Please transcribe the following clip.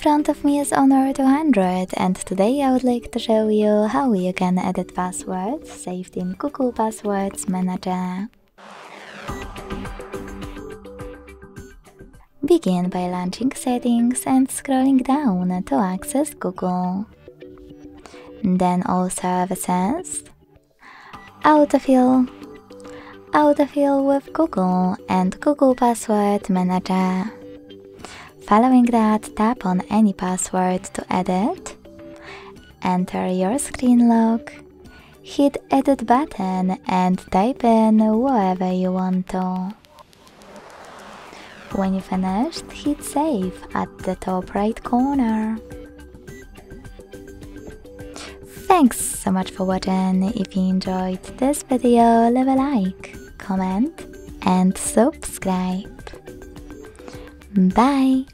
front of me is Honor 200, and today I would like to show you how you can edit passwords saved in Google Passwords Manager. Begin by launching Settings and scrolling down to access Google. Then all services, Autofill, Autofill with Google and Google Password Manager. Following that, tap on any password to edit, enter your screen lock, hit Edit button and type in whatever you want to. When you finished, hit Save at the top right corner. Thanks so much for watching. If you enjoyed this video, leave a like, comment and subscribe. Bye!